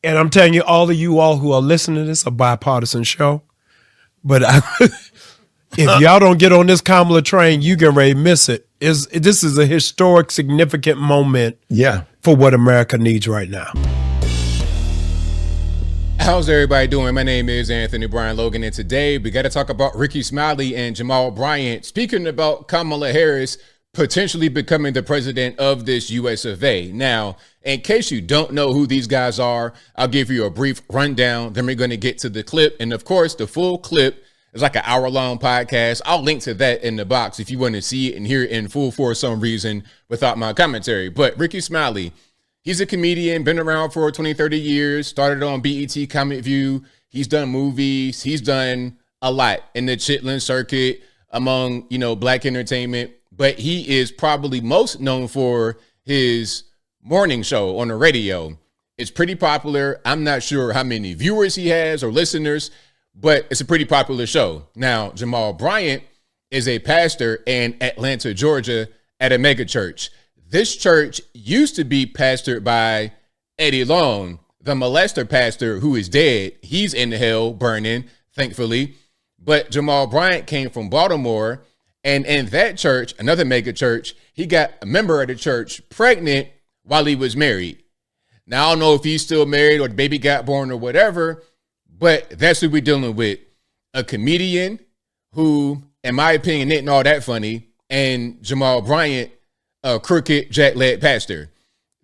And I'm telling you, all of you all who are listening to this, a bipartisan show. But if y'all don't get on this Kamala train, you get ready to miss it. This is a historic, significant moment for what America needs right now. How's everybody doing? My name is Anthony Brian Logan, and today we got to talk about Rickey Smiley and Jamal Bryant speaking about Kamala Harris potentially becoming the president of this US of A. Now, in case you don't know who these guys are, I'll give you a brief rundown. Then we're going to get to the clip. And of course, the full clip is like an hour-long podcast. I'll link to that in the box if you want to see it and hear it in full for some reason without my commentary. But Rickey Smiley, he's a comedian, been around for 20, 30 years, started on BET Comic View. He's done movies. He's done a lot in the Chitlin circuit among, black entertainment. But he is probably most known for his morning show on the radio. It's pretty popular. I'm not sure how many viewers he has or listeners, but it's a pretty popular show. Now, Jamal Bryant is a pastor in Atlanta, Georgia at a mega church. This church used to be pastored by Eddie Long, the molester pastor who is dead. He's in hell burning, thankfully. But Jamal Bryant came from Baltimore. And in that church, another mega church, he got a member of the church pregnant while he was married. Now, I don't know if he's still married or the baby got born or whatever, but that's who we're dealing with. A comedian who, in my opinion, isn't all that funny, and Jamal Bryant, a crooked, jack-led pastor.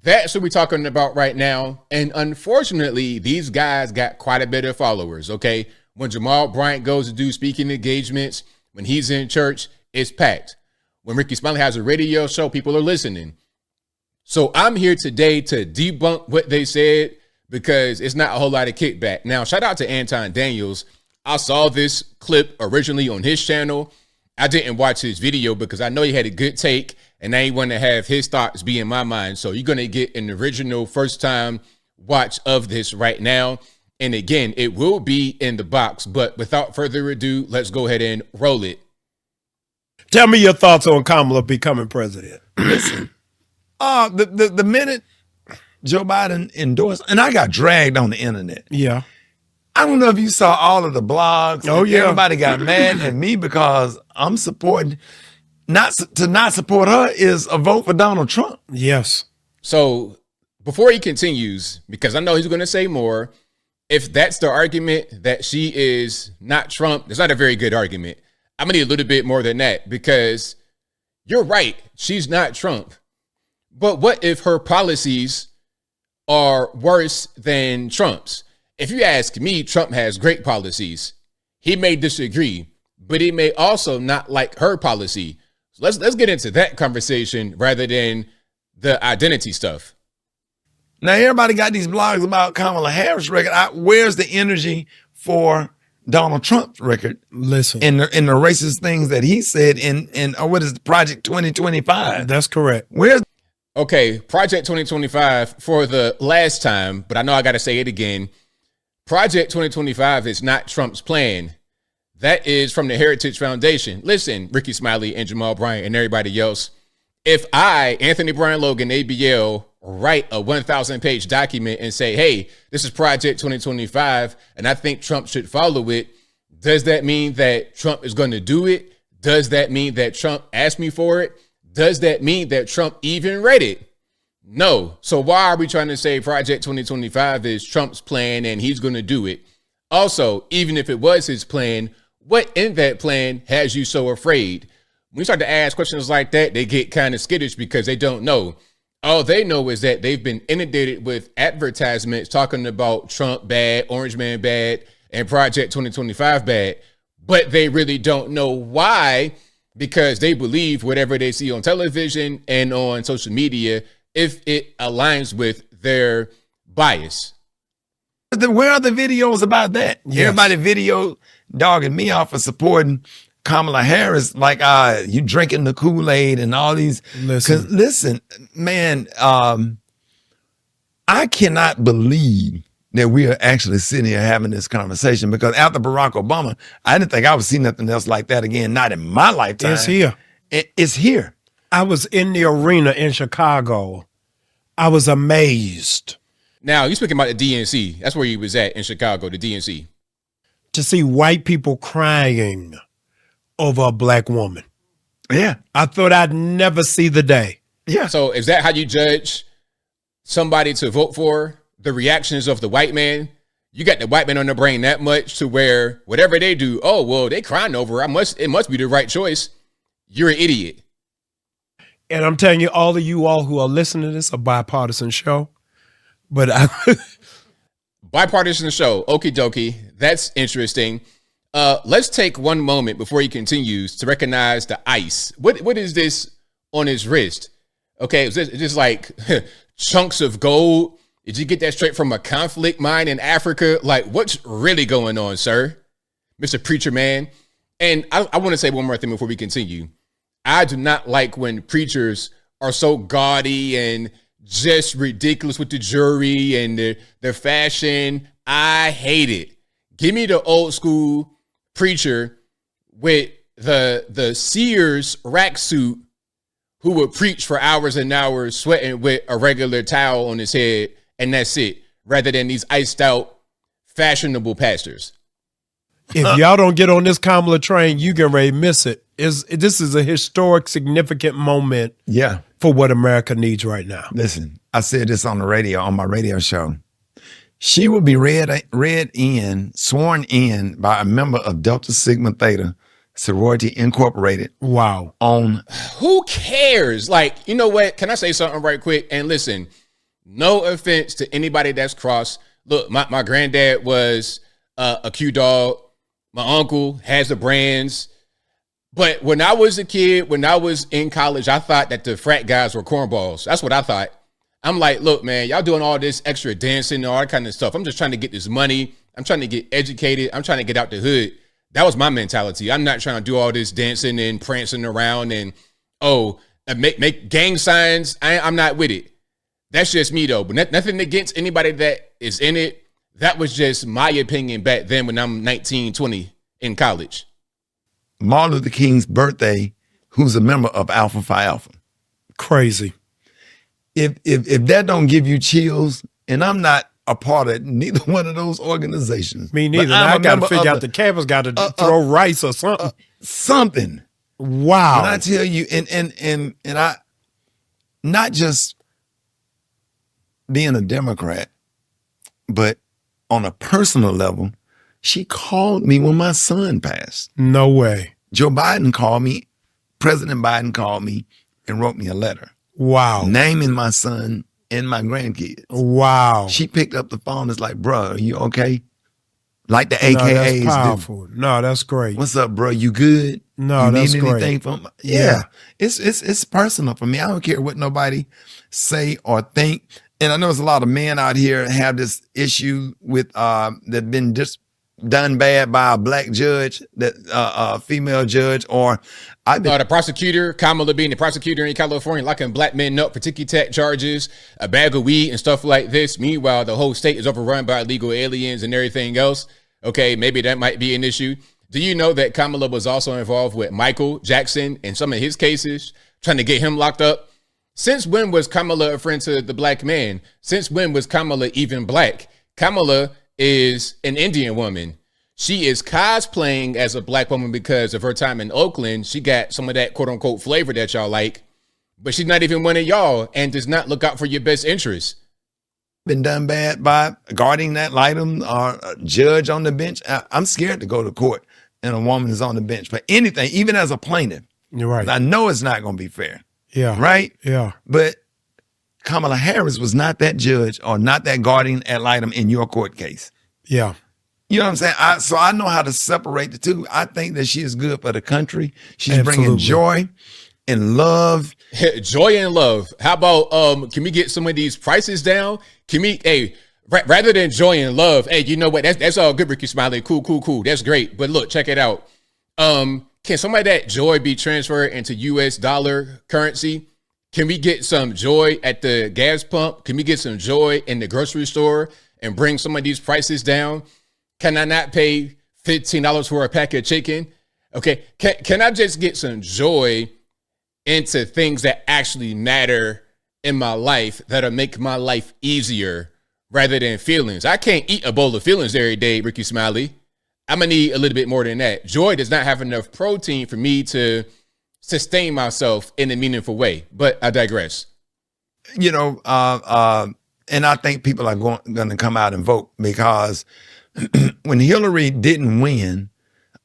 That's what we're talking about right now. And unfortunately, these guys got quite a bit of followers, okay? When Jamal Bryant goes to do speaking engagements, when he's in church, it's packed. When Rickey Smiley has a radio show, people are listening. So I'm here today to debunk what they said because it's not a whole lot of kickback. Now, shout out to Anton Daniels. I saw this clip originally on his channel. I didn't watch his video because I know he had a good take and I ain't want to have his thoughts be in my mind. So you're going to get an original first time watch of this right now. And again, it will be in the box, but without further ado, let's go ahead and roll it. Tell me your thoughts on Kamala becoming president. Listen, the minute Joe Biden endorsed, and I got dragged on the internet. Yeah. I don't know if you saw all of the blogs. Oh, yeah. Everybody got mad at me because I'm supporting, not support her is a vote for Donald Trump. Yes. So before he continues, because I know he's going to say more, if that's the argument that she is not Trump, it's not a very good argument. I'm going to need a little bit more than that because you're right. She's not Trump. But what if her policies are worse than Trump's? If you ask me, Trump has great policies. He may disagree, but he may also not like her policy. So let's get into that conversation rather than the identity stuff. Now, everybody got these blogs about Kamala Harris record. Where's the energy for Donald Trump's record? Listen. In the racist things that he said in what is it, Project 2025? That's correct. Okay, Project 2025 for the last time, but I know I got to say it again. Project 2025 is not Trump's plan. That is from the Heritage Foundation. Listen, Rickey Smiley and Jamal Bryant and everybody else. If I, Anthony Brian Logan, ABL, write a 1,000-page document and say, hey, this is Project 2025, and I think Trump should follow it, does that mean that Trump is going to do it? Does that mean that Trump asked me for it? Does that mean that Trump even read it? No. So why are we trying to say Project 2025 is Trump's plan and he's going to do it? Also, even if it was his plan, what in that plan has you so afraid? When you start to ask questions like that, they get kind of skittish because they don't know. All they know is that they've been inundated with advertisements talking about Trump bad, Orange Man bad, and Project 2025 bad, but they really don't know why, because they believe whatever they see on television and on social media, if it aligns with their bias. Where are the videos about that? Yes. Everybody video dogging me off for supporting Kamala Harris, like you drinking the Kool-Aid and all these. Listen, man, I cannot believe that we are actually sitting here having this conversation, because after Barack Obama, I didn't think I would see nothing else like that again, not in my lifetime. It's here. It's here. I was in the arena in Chicago. I was amazed. Now, you speaking about the DNC. That's where he was at in Chicago, the DNC. To see white people crying over a black woman. Yeah. I thought I'd never see the day. Yeah. So is that how you judge somebody to vote for? The reactions of the white man? You got the white man on the brain that much to where whatever they do, oh, well, they crying over it must be the right choice. You're an idiot. And I'm telling you, all of you all who are listening to this, a bipartisan show. But bipartisan show. Okie dokie. That's interesting. Let's take one moment before he continues to recognize the ice. What is this on his wrist? Okay, is this like chunks of gold? Did you get that straight from a conflict mine in Africa? Like, what's really going on, sir? Mr. Preacher Man. And I want to say one more thing before we continue. I do not like when preachers are so gaudy and just ridiculous with the jewelry and their fashion. I hate it. Give me the old school preacher with the Sears rack suit who would preach for hours and hours sweating with a regular towel on his head, and that's it, rather than these iced out, fashionable pastors. If y'all don't get on this Kamala train, you can ready miss it. This is a historic, significant moment for what America needs right now. Listen, I said this on the radio, on my radio show. She will be sworn in by a member of Delta Sigma Theta Sorority Incorporated. Wow. Who cares? Like, you know what? Can I say something right quick? And listen, no offense to anybody that's crossed. Look, my granddad was a Q dog. My uncle has the brands. But when I was a kid, when I was in college, I thought that the frat guys were cornballs. That's what I thought. I'm like, look, man, y'all doing all this extra dancing and all that kind of stuff. I'm just trying to get this money. I'm trying to get educated. I'm trying to get out the hood. That was my mentality. I'm not trying to do all this dancing and prancing around and, make gang signs. I'm not with it. That's just me, though. But nothing against anybody that is in it. That was just my opinion back then when I'm 19, 20 in college. Martin Luther King's birthday, who's a member of Alpha Phi Alpha. Crazy. If that don't give you chills, and I'm not a part of neither one of those organizations. Me neither. I got to figure out the campus got to throw rice or something. Something. Wow. When I tell you, and I, not just being a Democrat, but on a personal level, she called me when my son passed. No way. Joe Biden called me, President Biden called me and wrote me a letter. Wow. Naming my son and my grandkids. Wow. She picked up the phone and was like, bro, are you okay? Like the No, AKAs that's powerful. do. No, that's great. What's up, bro? You good? No, you that's need great. anything from? Yeah. It's personal for me. I don't care what nobody say or think. And I know there's a lot of men out here have this issue with that been just done bad by a black judge, that a female judge, or the prosecutor, Kamala being the prosecutor in California, locking black men up for ticky-tack charges, a bag of weed and stuff like this. Meanwhile, the whole state is overrun by illegal aliens and everything else. Okay, maybe that might be an issue. Do you know that Kamala was also involved with Michael Jackson in some of his cases, trying to get him locked up? Since when was Kamala a friend to the black man? Since when was Kamala even black? Kamala is an Indian woman. She is cosplaying as a black woman because of her time in Oakland. She got some of that quote unquote flavor that y'all like, but she's not even one of y'all and does not look out for your best interests. Been done bad by guarding that item or a judge on the bench. I'm scared to go to court and a woman is on the bench for anything, even as a plaintiff. You're right. I know it's not going to be fair. Yeah. Right? Yeah. But Kamala Harris was not that judge or not that guardian ad litem in your court case. Yeah. You know what I'm saying? So I know how to separate the two. I think that she is good for the country. She's bringing joy and love. Joy and love. How about, can we get some of these prices down? Can we, rather than joy and love, hey, you know what? That's all good, Rickey Smiley. Cool. That's great. But look, check it out. Can some of that joy be transferred into US dollar currency? Can we get some joy at the gas pump? Can we get some joy in the grocery store and bring some of these prices down? Can I not pay $15 for a pack of chicken? Okay. Can I just get some joy into things that actually matter in my life that'll make my life easier rather than feelings. I can't eat a bowl of feelings every day, Rickey Smiley. I'm going to need a little bit more than that. Joy does not have enough protein for me to sustain myself in a meaningful way. But I digress. You know, and I think people are going to come out and vote because when Hillary didn't win,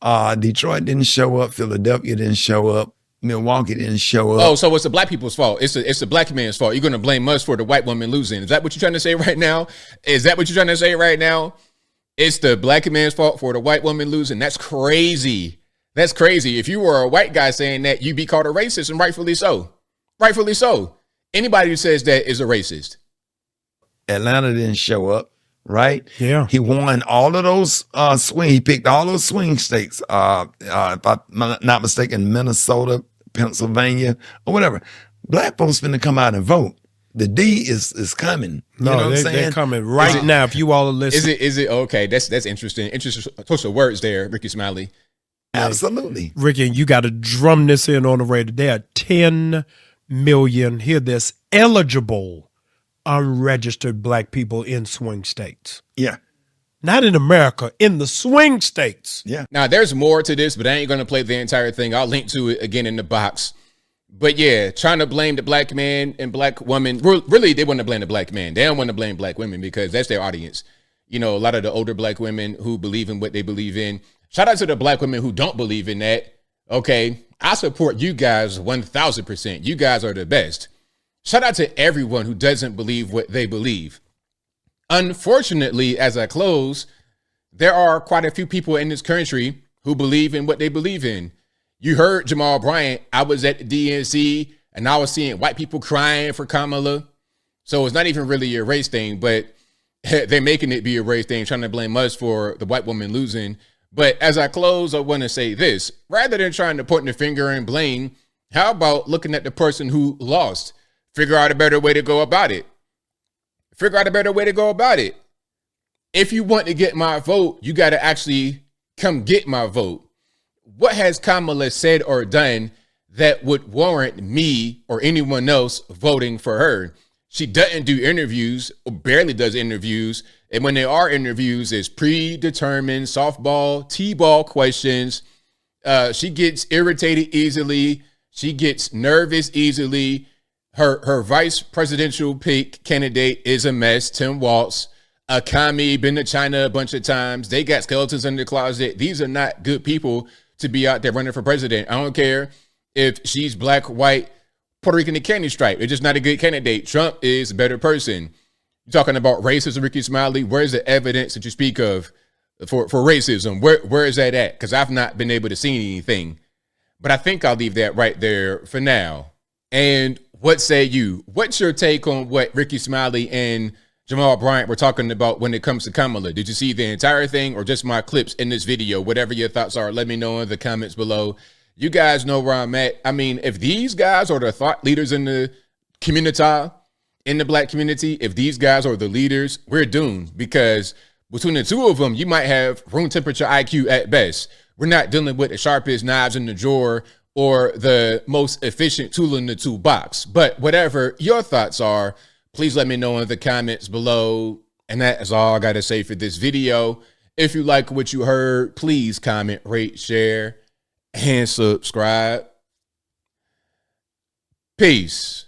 Detroit didn't show up, Philadelphia didn't show up, Milwaukee didn't show up. Oh, so it's the black people's fault. It's the black man's fault. You're going to blame us for the white woman losing. Is that what you're trying to say right now? Is that what you're trying to say right now? It's the black man's fault for the white woman losing. That's crazy. That's crazy. If you were a white guy saying that, you'd be called a racist, and rightfully so. Rightfully so. Anybody who says that is a racist. Atlanta didn't show up, right? Yeah. He won all of those swing. He picked all those swing states. If I'm not mistaken, Minnesota, Pennsylvania, or whatever. Black folks finna come out and vote. The D is coming. No, you know what I'm they're saying? coming right now. If you all are listening, Is it okay? That's interesting. Interesting choice of words there, Rickey Smiley. Absolutely. Ricky, you got to drum this in on the radio. There are 10 million, hear this, eligible, unregistered black people in swing states. Yeah. Not in America, in the swing states. Yeah. Now, there's more to this, but I ain't going to play the entire thing. I'll link to it again in the box. But yeah, trying to blame the black man and black woman. Really, they want to blame the black man. They don't want to blame black women because that's their audience. You know, a lot of the older black women who believe in what they believe in. Shout out to the black women who don't believe in that. Okay, I support you guys 1,000%. You guys are the best. Shout out to everyone who doesn't believe what they believe. Unfortunately, as I close, there are quite a few people in this country who believe in what they believe in. You heard Jamal Bryant. I was at the DNC and I was seeing white people crying for Kamala. So it's not even really a race thing, but they're making it be a race thing, trying to blame us for the white woman losing. But as I close, I want to say this. Rather than trying to point the finger and blame, how about looking at the person who lost? Figure out a better way to go about it. Figure out a better way to go about it. If you want to get my vote, you got to actually come get my vote. What has Kamala said or done that would warrant me or anyone else voting for her? She doesn't do interviews or barely does interviews. And when there are interviews, it's predetermined softball, t-ball questions. She gets irritated easily. She gets nervous easily. Her vice presidential pick candidate is a mess. Tim Walz, Kami, been to China a bunch of times. They got skeletons in the closet. These are not good people to be out there running for president. I don't care if she's black, white, Puerto Rican, and candy stripe. It's just not a good candidate. Trump is a better person. You're talking about racism, Rickey Smiley. Where's the evidence that you speak of for racism? Where is that at? Because I've not been able to see anything. But I think I'll leave that right there for now. And what say you? What's your take on what Rickey Smiley and Jamal Bryant were talking about when it comes to Kamala? Did you see the entire thing or just my clips in this video? Whatever your thoughts are, let me know in the comments below. You guys know where I'm at. I mean, if these guys are the thought leaders in the community, in the black community, if these guys are the leaders, we're doomed because between the two of them, you might have room temperature IQ at best. We're not dealing with the sharpest knives in the drawer or the most efficient tool in the toolbox. But whatever your thoughts are, please let me know in the comments below. And that is all I got to say for this video. If you like what you heard, please comment, rate, share, and subscribe. Peace.